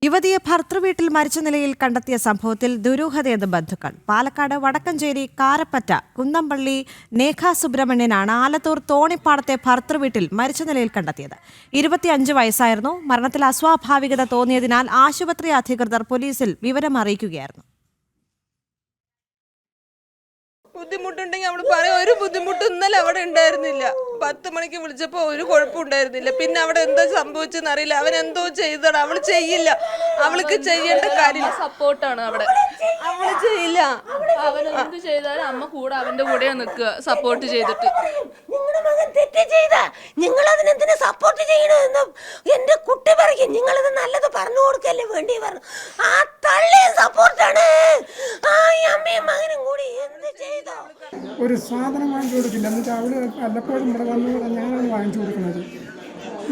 യുവതിയെ ഭർത്തൃവീട്ടിൽ മരിച്ച നിലയിൽ കണ്ടെത്തിയ സംഭവത്തിൽ ദുരൂഹതയെന്ന് ബന്ധുക്കൾ. പാലക്കാട് വടക്കഞ്ചേരി കാരപ്പറ്റ കുന്നംപള്ളി നേഖ സുബ്രഹ്മണ്യനാണ് ആലത്തൂർ തോണിപ്പാടത്തെ ഭർത്തൃവീട്ടിൽ മരിച്ച നിലയിൽ കണ്ടെത്തിയത്. 25 വയസ്സായിരുന്നു. മരണത്തിൽ അസ്വാഭാവികത തോന്നിയതിനാൽ ആശുപത്രി അധികൃതർ പോലീസിൽ വിവരം അറിയിക്കുകയായിരുന്നു. ബുദ്ധിമുട്ടുണ്ടെങ്കിൽ അവൾ പറയാം. ഒരു ബുദ്ധിമുട്ടും ഇന്നലെ അവിടെ ഉണ്ടായിരുന്നില്ല. 10 മണിക്ക് വിളിച്ചപ്പോൾ ഒരു കുഴപ്പം ഉണ്ടായിരുന്നില്ല. പിന്നെ അവിടെ എന്താ സംഭവിച്ചെന്ന് അറിയില്ല. അവൻ എന്തോ ചെയ്തടാ. അവൾ ചെയ്യില്ല. അവൾക്ക് ചെയ്യേണ്ട കാര്യം സപ്പോർട്ടാണ് അവിടെ. അവൾ ചെയ്യില്ല. അവൻ എന്ത് ചെയ്താലും അമ്മ കൂടെ അവന്റെ കൂടെ നിൽക്കുക, സപ്പോർട്ട് ചെയ്തിട്ട്. നിങ്ങളുടെ മകൻ തെറ്റ് ചെയ്താ നിങ്ങൾ അതിനെന്തിനാ സപ്പോർട്ട് ചെയ്യണമെന്നും എന്റെ കുട്ടി പറയും. നിങ്ങളത് നല്ലത് പറഞ്ഞു കൊടുക്കല്ലേ വേണ്ടി പറഞ്ഞു. ആ തള്ളിയ സപ്പോർട്ടാണ്. ആ അമ്മയും മകനും കൂടി എന്ത് ചെയ്തോ? ഒരു സാധനം വാങ്ങിച്ചു കൊടുക്കില്ല. എന്നിട്ട് അവള് വല്ലപ്പോഴും ഇവിടെ വന്ന് ഞാനാണ് വാങ്ങിച്ചു കൊടുക്കുന്നത്.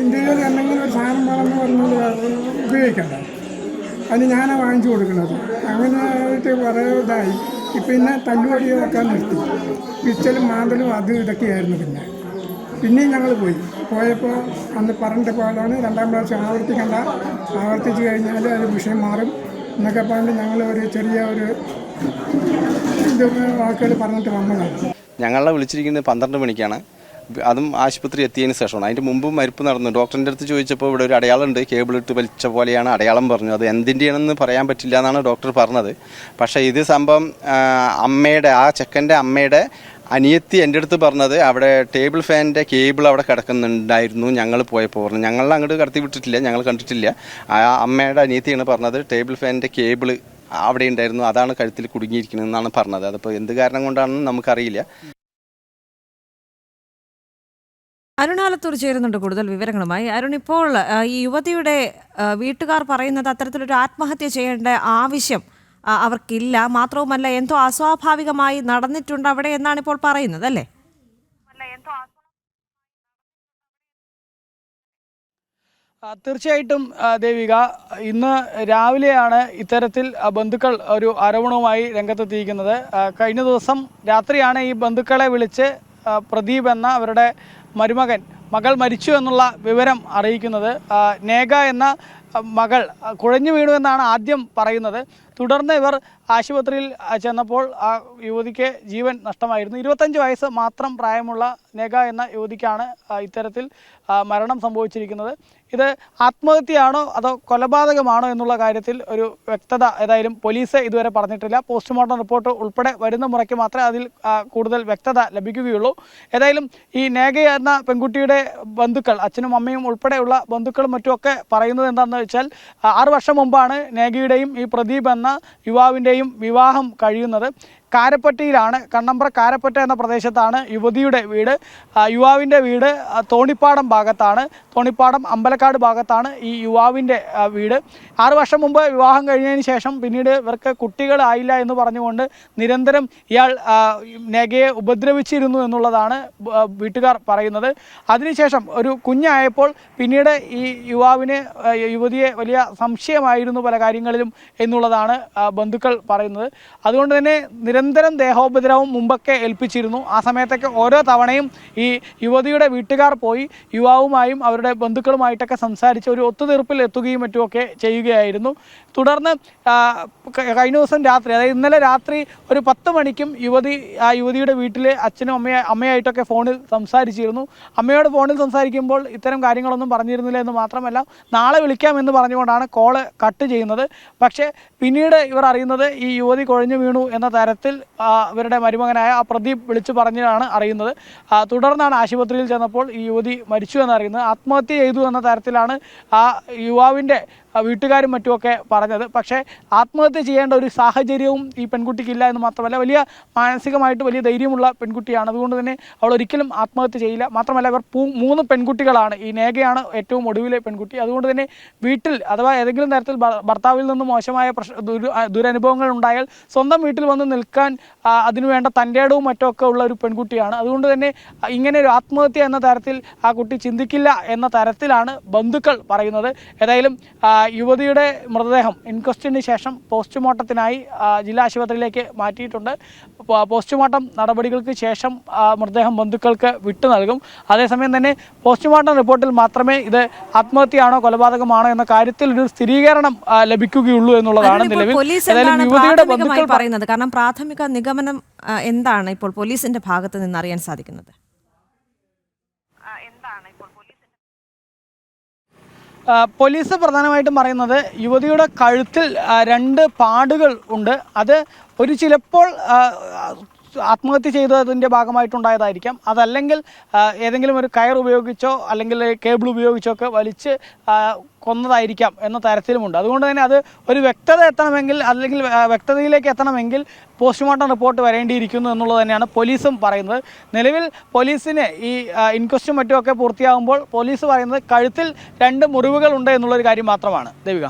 ഇന്ത്യയിൽ എന്തെങ്കിലും ഒരു സാധനം വേണമെന്ന് പറഞ്ഞത് ഉപയോഗിക്കണ്ട, അതിന് ഞാനാണ് വാങ്ങിച്ചു കൊടുക്കുന്നത്. അങ്ങനെയായിട്ട് കുറേ ഇതായി. പിന്നെ തല്ലുപടിയൊക്കെ നിർത്തി. പിച്ചലും മാന്തലും അതും ഇതൊക്കെയായിരുന്നു. പിന്നെയും ഞങ്ങൾ പോയപ്പോൾ അന്ന് പറഞ്ഞിട്ട് പോയതാണ്. 2ാം പ്രാവശ്യം ആവർത്തിക്കണ്ട, ആവർത്തിച്ച് കഴിഞ്ഞാൽ അത് വിഷയം മാറും എന്നൊക്കെ പറഞ്ഞിട്ട് ഞങ്ങൾ ഒരു ചെറിയ ഒരു വാക്കുകൾ പറഞ്ഞിട്ട് വന്നതാണ്. ഞങ്ങളെ വിളിച്ചിരിക്കുന്നത് 12 മണിക്കാണ്. അതും ആശുപത്രി എത്തിയതിന് ശേഷമാണ്. അതിൻ്റെ മുമ്പും മരിപ്പ് നടന്നു. ഡോക്ടറിൻ്റെ അടുത്ത് ചോദിച്ചപ്പോൾ ഇവിടെ ഒരു അടയാളം ഉണ്ട്, കേബിൾ ഇട്ട് വലിച്ച പോലെയാണ് അടയാളം പറഞ്ഞു. അത് എന്തിൻ്റെയാണെന്ന് പറയാൻ പറ്റില്ല എന്നാണ് ഡോക്ടർ പറഞ്ഞത്. പക്ഷേ ഇത് സംഭവം ആ ചെക്കൻ്റെ അമ്മയുടെ അനിയത്തി എൻ്റെ അടുത്ത് പറഞ്ഞത് അവിടെ ടേബിൾ ഫാനിൻ്റെ കേബിൾ അവിടെ കിടക്കുന്നുണ്ടായിരുന്നു. ഞങ്ങൾ പോയപ്പോൾ പറഞ്ഞു. ഞങ്ങൾ അങ്ങോട്ട് കടത്തി വിട്ടിട്ടില്ല, ഞങ്ങൾ കണ്ടിട്ടില്ല. ആ അമ്മയുടെ അനിയത്തിയാണ് പറഞ്ഞത് ടേബിൾ ഫാനിൻ്റെ കേബിൾ അവിടെ ഉണ്ടായിരുന്നു, അതാണ് കഴുത്തിൽ കുടുങ്ങിയിരിക്കുന്നതെന്നാണ് പറഞ്ഞത്. അതിപ്പോൾ എന്ത് കാരണം കൊണ്ടാണെന്ന് നമുക്കറിയില്ല. അരുണാലത്തൂർ ചേരുന്നുണ്ട് കൂടുതൽ വിവരങ്ങളുമായി. അരുൺ, ഇപ്പോൾ ഈ യുവതിയുടെ വീട്ടുകാർ പറയുന്നത് അത്തരത്തിലൊരു ആത്മഹത്യ ചെയ്യേണ്ട ആവശ്യം അവർക്കില്ല, മാത്രവുമല്ല എന്തോ അസ്വാഭാവികമായി നടന്നിട്ടുണ്ട് അവിടെ എന്നാണ് ഇപ്പോൾ പറയുന്നത്, അല്ലേ? തീർച്ചയായിട്ടും ദേവിക, ഇന്ന് രാവിലെയാണ് ഇത്തരത്തിൽ ബന്ധുക്കൾ ഒരു ആരോപണവുമായി രംഗത്തെത്തിയിരിക്കുന്നത്. കഴിഞ്ഞ ദിവസം രാത്രിയാണ് ഈ ബന്ധുക്കളെ വിളിച്ച് പ്രദീപ് എന്ന അവരുടെ മകൾ മരിച്ചു എന്നുള്ള വിവരം അറിയിക്കുന്നത്. നേഗ എന്ന മകൾ കുഴഞ്ഞു വീണു എന്നാണ് ആദ്യം പറയുന്നത്. തുടർന്ന് ഇവർ ആശുപത്രിയിൽ ചെന്നപ്പോൾ ആ യുവതിക്ക് ജീവൻ നഷ്ടമായിരുന്നു. 25 വയസ്സ് മാത്രം പ്രായമുള്ള നേഗ എന്ന യുവതിക്കാണ് ഇത്തരത്തിൽ മരണം സംഭവിച്ചിരിക്കുന്നത്. ഇത് ആത്മഹത്യയാണോ അതോ കൊലപാതകമാണോ എന്നുള്ള കാര്യത്തിൽ ഒരു വ്യക്തത ഏതായാലും പോലീസ് ഇതുവരെ പറഞ്ഞിട്ടില്ല. പോസ്റ്റ്മോർട്ടം റിപ്പോർട്ട് ഉൾപ്പെടെ വരുന്ന മുറയ്ക്ക് മാത്രമേ അതിൽ കൂടുതൽ വ്യക്തത ലഭിക്കുകയുള്ളൂ. ഏതായാലും ഈ നേഗ എന്ന പെൺകുട്ടിയുടെ ബന്ധുക്കൾ, അച്ഛനും അമ്മയും ഉൾപ്പെടെയുള്ള ബന്ധുക്കളും മറ്റുമൊക്കെ പറയുന്നത് എന്താണെന്ന് വെച്ചാൽ 6 വർഷം മുമ്പാണ് നേഗയുടെയും ഈ പ്രദീപ് എന്ന യുവാവിൻ്റെയും വിവാഹം കഴിയുന്നത്. കാരപ്പറ്റയിലാണ്, കണ്ണമ്പ്ര കാരപ്പറ്റ എന്ന പ്രദേശത്താണ് യുവതിയുടെ വീട്. യുവാവിൻ്റെ വീട് തോണിപ്പാടം ഭാഗത്താണ്, തോണിപ്പാടം അമ്പലക്കാട് ഭാഗത്താണ് ഈ യുവാവിൻ്റെ വീട്. 6 വർഷം മുമ്പ് വിവാഹം കഴിഞ്ഞതിന് ശേഷം പിന്നീട് ഇവർക്ക് കുട്ടികളായില്ല എന്ന് പറഞ്ഞുകൊണ്ട് നിരന്തരം ഇയാൾ നേഗയെ ഉപദ്രവിച്ചിരുന്നു എന്നുള്ളതാണ് വീട്ടുകാർ പറയുന്നത്. അതിനുശേഷം ഒരു കുഞ്ഞായപ്പോൾ പിന്നീട് ഈ യുവതിയെ വലിയ സംശയമായിരുന്നു പല കാര്യങ്ങളിലും എന്നുള്ളതാണ് ബന്ധുക്കൾ പറയുന്നത്. അതുകൊണ്ട് തന്നെ നിരന്തരം ദേഹോപദ്രവം മുമ്പൊക്കെ ഏൽപ്പിച്ചിരുന്നു. ആ സമയത്തൊക്കെ ഓരോ തവണയും ഈ യുവതിയുടെ വീട്ടുകാർ പോയി യുവാവുമായും അവരുടെ ബന്ധുക്കളുമായിട്ടൊക്കെ സംസാരിച്ച് ഒരു ഒത്തുതീർപ്പിൽ എത്തുകയും മറ്റുമൊക്കെ ചെയ്യുകയായിരുന്നു. തുടർന്ന് കഴിഞ്ഞ ദിവസം രാത്രി, അതായത് ഇന്നലെ രാത്രി ഒരു 10 മണിക്കും യുവതിയുടെ വീട്ടിൽ അച്ഛനും അമ്മയായിട്ടൊക്കെ ഫോണിൽ സംസാരിച്ചിരുന്നു. അമ്മയോട് ഫോണിൽ സംസാരിക്കുമ്പോൾ ഇത്തരം കാര്യങ്ങളൊന്നും പറഞ്ഞിരുന്നില്ല എന്ന് മാത്രമല്ല നാളെ വിളിക്കാമെന്ന് പറഞ്ഞുകൊണ്ടാണ് കോള് കട്ട് ചെയ്യുന്നത്. പക്ഷേ പിന്നീട് ഇവർ അറിയുന്നത് ഈ യുവതി കുഴഞ്ഞു വീണു എന്ന തരത്തിൽ ഇവരുടെ മരുമകനായ ആ പ്രദീപ് വിളിച്ചു പറഞ്ഞാണ് അറിയുന്നത്. തുടർന്നാണ് ആശുപത്രിയിൽ ചെന്നപ്പോൾ ഈ യുവതി മരിച്ചു എന്നറിയുന്നത്. ആത്മഹത്യ ചെയ്തു എന്ന തരത്തിലാണ് ആ യുവാവിൻ്റെ വീട്ടുകാരും മറ്റുമൊക്കെ പറഞ്ഞത്. പക്ഷേ ആത്മഹത്യ ചെയ്യേണ്ട ഒരു സാഹചര്യവും ഈ പെൺകുട്ടിക്കില്ല എന്ന് മാത്രമല്ല വലിയ മാനസികമായിട്ട് വലിയ ധൈര്യമുള്ള പെൺകുട്ടിയാണ്. അതുകൊണ്ട് തന്നെ അവൾ ഒരിക്കലും ആത്മഹത്യ ചെയ്യില്ല. മാത്രമല്ല ഇവർ 3 പെൺകുട്ടികളാണ്. ഈ നേഗയാണ് ഏറ്റവും ഒടുവിലെ പെൺകുട്ടി. അതുകൊണ്ട് തന്നെ വീട്ടിൽ അഥവാ ഏതെങ്കിലും തരത്തിൽ ഭർത്താവിൽ നിന്ന് മോശമായ ദുരനുഭവങ്ങൾ ഉണ്ടായാൽ സ്വന്തം വീട്ടിൽ വന്ന് നിൽക്കാൻ അതിനുവേണ്ട തൻ്റെ ഇടവും മറ്റൊക്കെ ഉള്ള ഒരു പെൺകുട്ടിയാണ്. അതുകൊണ്ട് തന്നെ ഇങ്ങനെ ഒരു ആത്മഹത്യ എന്ന തരത്തിൽ ആ കുട്ടി ചിന്തിക്കില്ല എന്ന തരത്തിലാണ് ബന്ധുക്കൾ പറയുന്നത്. ഏതായാലും യുവതിയുടെ മൃതദേഹം ഇൻക്വസ്റ്റിന് ശേഷം പോസ്റ്റ്മോർട്ടത്തിനായി ജില്ലാ ആശുപത്രിയിലേക്ക് മാറ്റിയിട്ടുണ്ട്. പോസ്റ്റ്മോർട്ടം നടപടികൾക്ക് ശേഷം മൃതദേഹം ബന്ധുക്കൾക്ക് വിട്ടു നൽകും. അതേസമയം തന്നെ പോസ്റ്റ്മോർട്ടം റിപ്പോർട്ടിൽ മാത്രമേ ഇത് ആത്മഹത്യയാണോ കൊലപാതകമാണോ എന്ന കാര്യത്തിൽ ഒരു സ്ഥിരീകരണം ലഭിക്കുകയുള്ളൂ എന്നുള്ളതാണ് നിലവിൽ. യുവതിയുടെ ബന്ധുക്കൾ പറയുന്നത് കാരണം പ്രാഥമിക നിഗമനം എന്താണ് ഇപ്പോൾ പോലീസിന്റെ ഭാഗത്ത് നിന്ന് അറിയാൻ സാധിക്കുന്നത്? പോലീസ് പ്രധാനമായിട്ടും പറയുന്നത് യുവതിയുടെ കഴുത്തിൽ 2 പാടുകൾ ഉണ്ട്. അത് ചിലപ്പോൾ ആത്മഹത്യ ചെയ്തതിൻ്റെ ഭാഗമായിട്ടുണ്ടായതായിരിക്കാം. അതല്ലെങ്കിൽ ഏതെങ്കിലും ഒരു കയർ ഉപയോഗിച്ചോ അല്ലെങ്കിൽ കേബിൾ ഉപയോഗിച്ചോ ഒക്കെ വലിച്ച് കൊന്നതായിരിക്കാം എന്ന തരത്തിലുമുണ്ട്. അതുകൊണ്ട് തന്നെ അത് ഒരു വ്യക്തത എത്തണമെങ്കിൽ അല്ലെങ്കിൽ വ്യക്തതയിലേക്ക് എത്തണമെങ്കിൽ പോസ്റ്റ്മോർട്ടം റിപ്പോർട്ട് വരേണ്ടിയിരിക്കുന്നു എന്നുള്ളത് തന്നെയാണ് പോലീസും പറയുന്നത്. നിലവിൽ പോലീസിന് ഈ ഇൻക്വസ്റ്റും മറ്റുമൊക്കെ പൂർത്തിയാകുമ്പോൾ പോലീസ് പറയുന്നത് കഴുത്തിൽ 2 മുറിവുകൾ ഉണ്ട് എന്നുള്ളൊരു കാര്യം മാത്രമാണ്. ദേവിക.